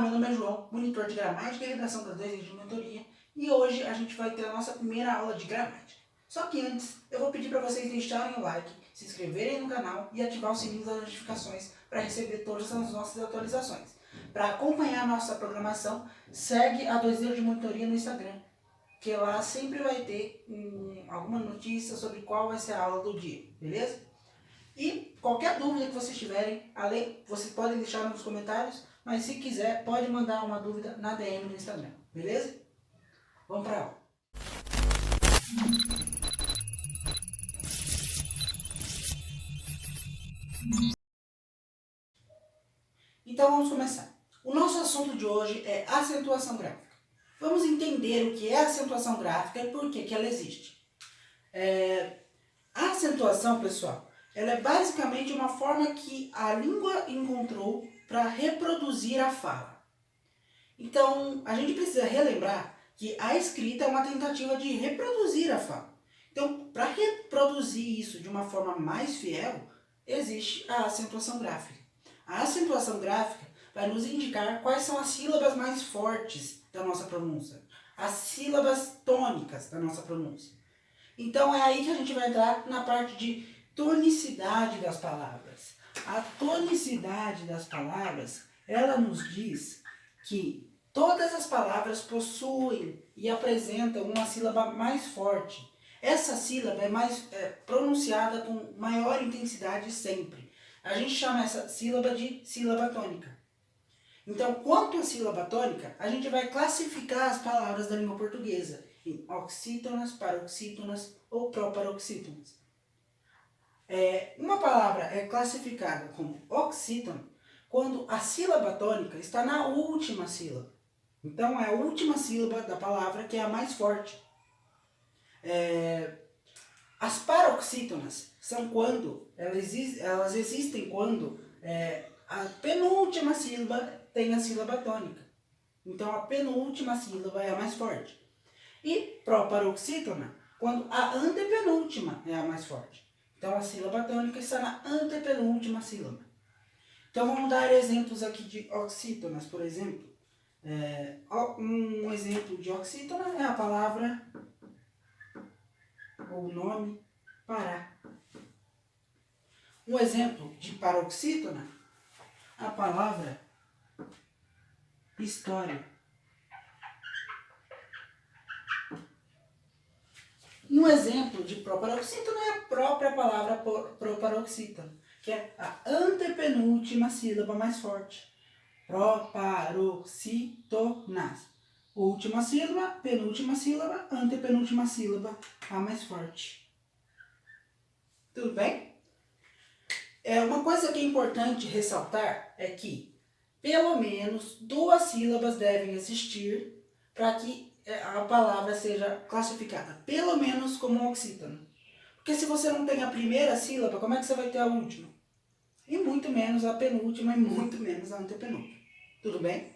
meu nome é João, monitor de gramática e redação das 2 de mentoria, e hoje a gente vai ter a nossa primeira aula de gramática. Só que antes, eu vou pedir para vocês deixarem o like, se inscreverem no canal e ativar o sininho das notificações para receber todas as nossas atualizações. Para acompanhar a nossa programação, segue a 2 de mentoria no Instagram, que lá sempre vai ter alguma notícia sobre qual vai ser a aula do dia, beleza? E qualquer dúvida que vocês tiverem, vocês podem deixar nos comentários, mas se quiser, pode mandar uma dúvida na DM no Instagram, beleza? Vamos para a aula. Então vamos começar. O nosso assunto de hoje é acentuação gráfica. Vamos entender o que é acentuação gráfica e por que ela existe. A acentuação, pessoal, ela é basicamente uma forma que a língua encontrou para reproduzir a fala. Então, a gente precisa relembrar que a escrita é uma tentativa de reproduzir a fala. Então, para reproduzir isso de uma forma mais fiel, existe a acentuação gráfica. A acentuação gráfica vai nos indicar quais são as sílabas mais fortes da nossa pronúncia, as sílabas tônicas da nossa pronúncia. Então é aí que a gente vai entrar na parte de tonicidade das palavras. A tonicidade das palavras, ela nos diz que todas as palavras possuem e apresentam uma sílaba mais forte. Essa sílaba é mais pronunciada com maior intensidade sempre. A gente chama essa sílaba de sílaba tônica. Então, quanto à sílaba tônica, a gente vai classificar as palavras da língua portuguesa em oxítonas, paroxítonas ou proparoxítonas. Uma palavra é classificada como oxítono quando a sílaba tônica está na última sílaba. Então, é a última sílaba da palavra que é a mais forte. As paroxítonas são quando elas existem quando a penúltima sílaba tem a sílaba tônica. Então, a penúltima sílaba é a mais forte. E proparoxítona, quando a antepenúltima é a mais forte. Então, a sílaba tônica está na antepenúltima sílaba. Então, vamos dar exemplos aqui de oxítonas, por exemplo. Um exemplo de oxítona é a palavra ou o nome Pará. Um exemplo de paroxítona, a palavra história. E um exemplo de proparoxítona é a própria palavra proparoxítona, que é a antepenúltima sílaba mais forte. Proparoxítonas. Última sílaba, penúltima sílaba, antepenúltima sílaba, a mais forte. Tudo bem? Uma coisa que é importante ressaltar é que pelo menos 2 sílabas devem existir para que a palavra seja classificada pelo menos como oxítono. Porque se você não tem a primeira sílaba, como é que você vai ter a última? E muito menos a penúltima e muito menos a antepenúltima. Tudo bem?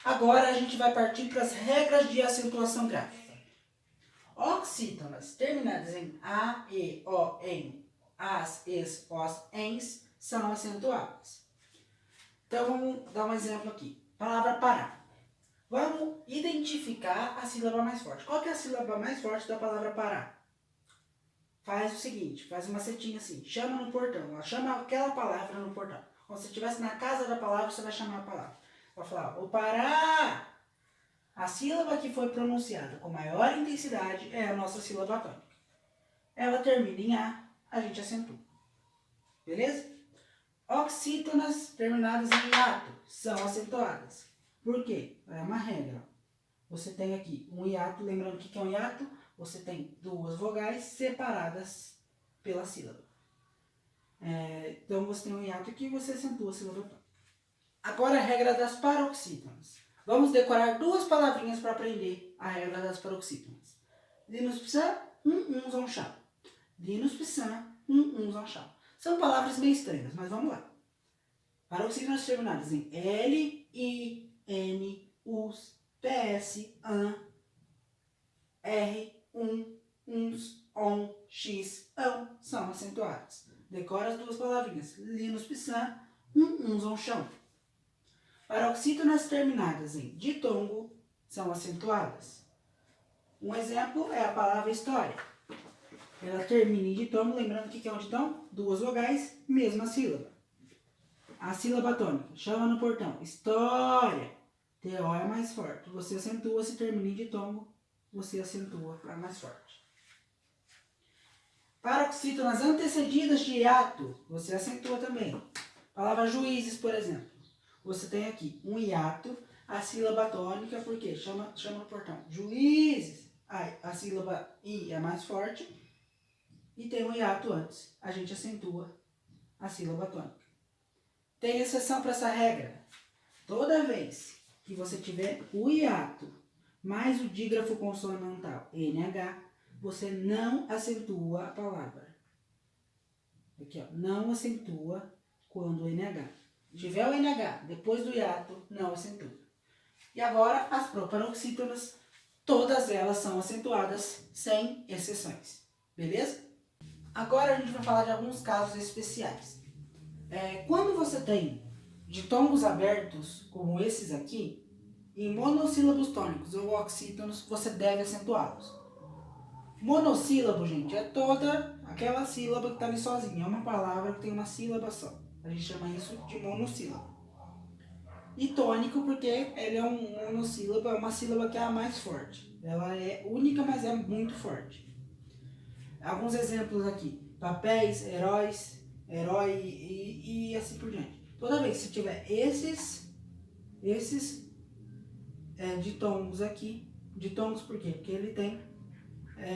Agora a gente vai partir para as regras de acentuação gráfica. Oxítonas terminadas em A, E, O, N, As, Es, Os, Ens são acentuadas. Então vamos dar um exemplo aqui. Palavra parar. Vamos identificar a sílaba mais forte. Qual que é a sílaba mais forte da palavra parar? Faz o seguinte, faz uma setinha assim, chama no portão, chama aquela palavra no portão. Quando você estivesse na casa da palavra, você vai chamar a palavra. Vai falar, o parar! A sílaba que foi pronunciada com maior intensidade é a nossa sílaba tônica. Ela termina em A gente acentua. Beleza? Oxítonas terminadas em hiato são acentuadas. Por quê? É uma regra. Você tem aqui um hiato, lembrando o que é um hiato? Você tem 2 vogais separadas pela sílaba. Então você tem um hiato aqui e você acentua a sílaba tônica. Agora a regra das paroxítonas. Vamos decorar 2 palavrinhas para aprender a regra das paroxítonas. Linus psa, zonchal. Linus psa, zonchal. São palavras meio estranhas, mas vamos lá. Paroxítonas terminadas em L, I, N, US, PS, AN, R, uns, on, x, ão são acentuadas. Decora as 2 palavrinhas. Linus psa, zonchão. Paroxítonas terminadas em ditongo são acentuadas. Um exemplo é a palavra história. Ela termina em ditongo, lembrando que é um ditongo? Duas vogais, mesma sílaba. A sílaba tônica, chama no portão, história. TO é mais forte. Você acentua, se termina em ditongo, você acentua para mais forte. Paroxítonas antecedidas de hiato, você acentua também. Palavra juízes, por exemplo. Você tem aqui um hiato, a sílaba tônica, porque chama no portão. Juízes, a sílaba I é mais forte e tem um hiato antes. A gente acentua a sílaba tônica. Tem exceção para essa regra. Toda vez que você tiver o hiato mais o dígrafo consonantal NH, você não acentua a palavra. Aqui, ó, não acentua quando o NH. Se tiver o NH depois do hiato, não acentua. E agora, as proparoxítonas, todas elas são acentuadas, sem exceções. Beleza? Agora a gente vai falar de alguns casos especiais. Quando você tem ditongos abertos, como esses aqui, em monossílabos tônicos ou oxítonos, você deve acentuá-los. Monossílabo, gente, é toda aquela sílaba que está ali sozinha. É uma palavra que tem uma sílaba só. A gente chama isso de monossílabo. E tônico porque ele é um monossílabo, é uma sílaba que é a mais forte. Ela é única, mas é muito forte. Alguns exemplos aqui. Papéis, heróis, herói e assim por diante. Toda vez que você tiver esses ditongos aqui, ditongos por quê? Porque ele tem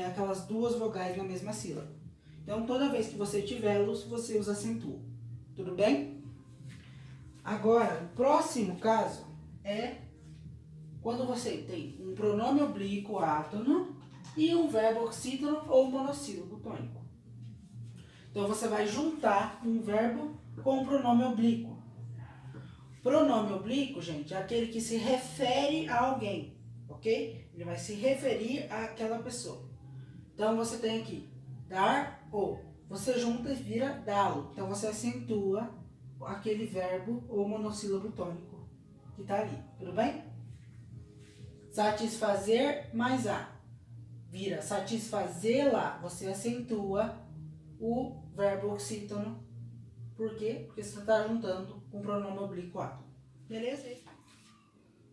aquelas duas vogais na mesma sílaba. Então, toda vez que você tiver-los, você os acentua. Tudo bem? Agora, o próximo caso é quando você tem um pronome oblíquo átono e um verbo oxítono ou monossílabo tônico. Então, você vai juntar um verbo com um pronome oblíquo. Pronome oblíquo, gente, é aquele que se refere a alguém, ok? Ele vai se referir àquela pessoa. Então, você tem aqui, dar ou. Você junta e vira dá-lo. Então, você acentua aquele verbo ou monossílabo tônico que está ali. Tudo bem? Satisfazer mais a. Vira satisfazê-la. Você acentua o verbo oxítono. Por quê? Porque você está juntando com o pronome oblíquo átono. Beleza?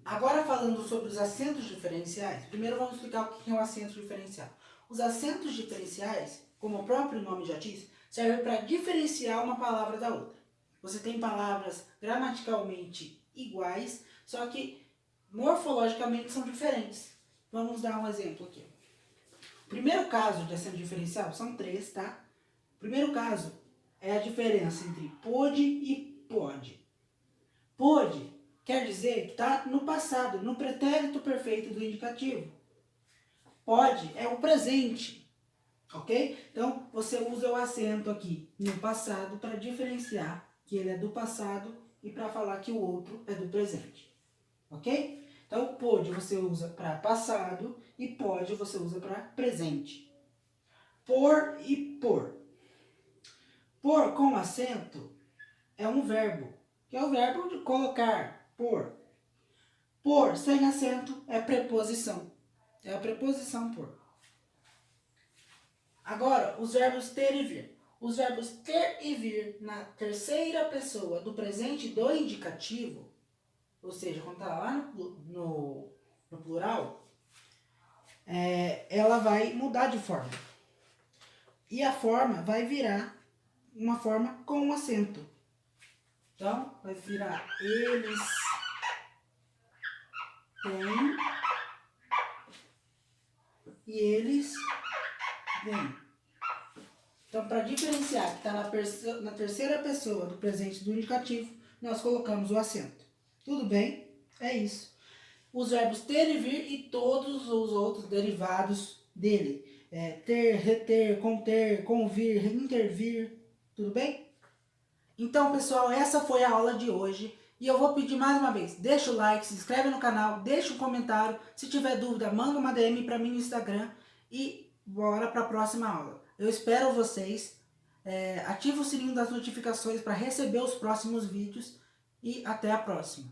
Agora, falando sobre os acentos diferenciais, primeiro vamos explicar o que é um acento diferencial. Os acentos diferenciais, como o próprio nome já diz, servem para diferenciar uma palavra da outra. Você tem palavras gramaticalmente iguais, só que morfologicamente são diferentes. Vamos dar um exemplo aqui. O primeiro caso de acento diferencial, são três, tá? O primeiro caso é a diferença entre pôde e pode. Pôde quer dizer que está no passado, no pretérito perfeito do indicativo. Pode é o presente, ok? Então, você usa o acento aqui no passado para diferenciar que ele é do passado e para falar que o outro é do presente, ok? Então, pode você usa para passado e pode você usa para presente. Por e por. Por com acento é um verbo, que é o verbo de colocar, por. Por sem acento é preposição. É a preposição por. Agora, os verbos ter e vir. Os verbos ter e vir na terceira pessoa do presente do indicativo, ou seja, quando está lá no plural, ela vai mudar de forma. E a forma vai virar uma forma com acento. Então, vai virar eles têm e eles vêm. Então, para diferenciar que está na terceira pessoa do presente do indicativo, nós colocamos o acento. Tudo bem? É isso. Os verbos ter e vir e todos os outros derivados dele. Ter, reter, conter, convir, intervir. Tudo bem? Então, pessoal, essa foi a aula de hoje. E eu vou pedir mais uma vez, deixa o like, se inscreve no canal, deixa um comentário. Se tiver dúvida, manda uma DM para mim no Instagram. E bora para a próxima aula. Eu espero vocês. Ativa o sininho das notificações para receber os próximos vídeos. E até a próxima.